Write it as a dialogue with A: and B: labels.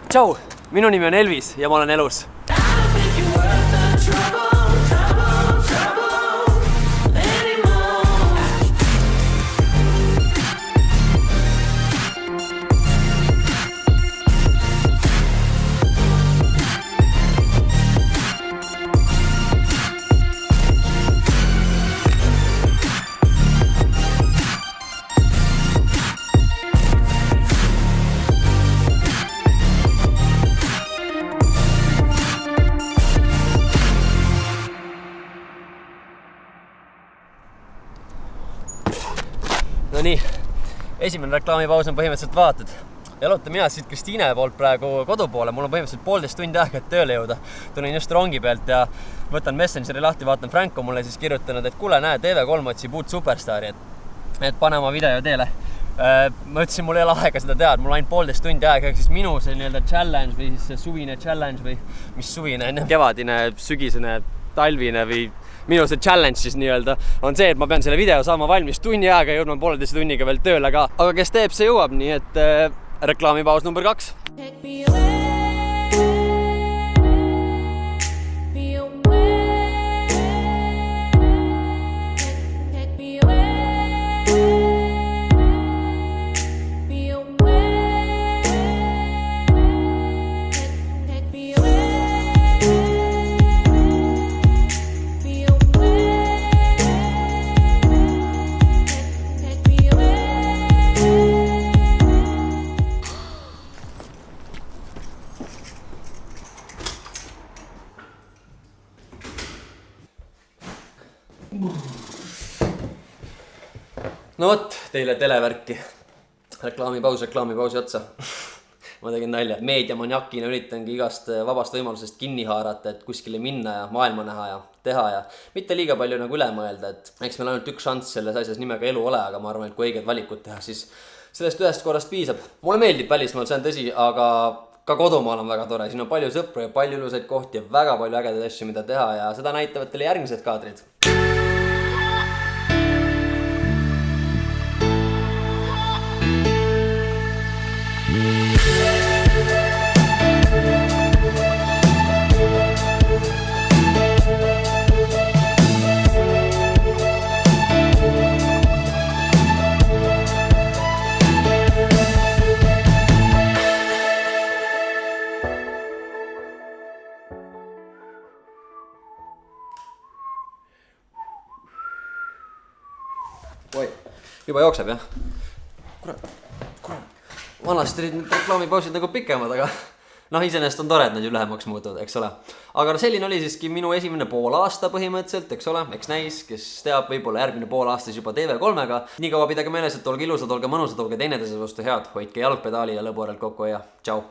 A: Tšau, minu nimi on Elvis ja ma olen elus. No nii, esimene reklaamipaus on põhimõtteliselt vaatad. Jalutan mina siit Kristiine poolt praegu kodupoole. Mul on põhimõtteliselt 1,5 tundi aega, et tööle jõuda. Tulin just rongi pealt ja võtan Messengeri lahti, vaatan Frank on mulle siis kirjutanud, et kuule, näe, TV3 otsib uut superstaari, et pane oma video teele. Ma ütlesin, mul ei ole aega seda teada, mul on ainult 1,5 tundi aega, ehk siis minu see nii-öelda challenge või siis suvine challenge või mis suvine, kevadine, sügisene, talvine või minu see challenge siis nii-öelda on see, et ma pean selle video saama valmis tunni aega ja jõudma 1,5 tunniga veel tööle ka. Aga kes teeb, see jõuab, nii et reklaamipaus number 2. No vot, teile televärki. Reklaamipausi otsa. Ma tegin nalja. Meediamaniakina üritangi igast vabast võimalusest kinni haarata, et kuskile minna ja maailma näha ja teha ja mitte liiga palju nagu üle mõelda, et eks meil ainult üks šanss selles asjas nimega elu ole, aga ma arvan, et kui õiged valikud teha, siis sellest ühest korrast piisab. Mulle meeldib välismaal, see on tõsi, aga ka kodumaal on väga tore. Siin on palju sõpru ja palju ilusaid kohti ja väga palju ägedaid asju, mida teha ja seda näitavad teile järgmised kaadrid. Oi, juba jookseb, jah? Kurat. Vanasti olid need reklaamipausid nagu pikemad, aga iseenesest on tore, et nad ju lühemaks muutuvad, eks ole. Aga selline oli siiski minu esimene pool aasta põhimõtteliselt, eks ole, eks näis, kes teab, võib-olla järgmine pool aastas juba TV3-ga. Nii kaua pidage meeles, et olge ilusad, olge mõnusad, olge teineteise vastu head, hoidke jalgpedaali ja lõbu järelt kokku ja tšau!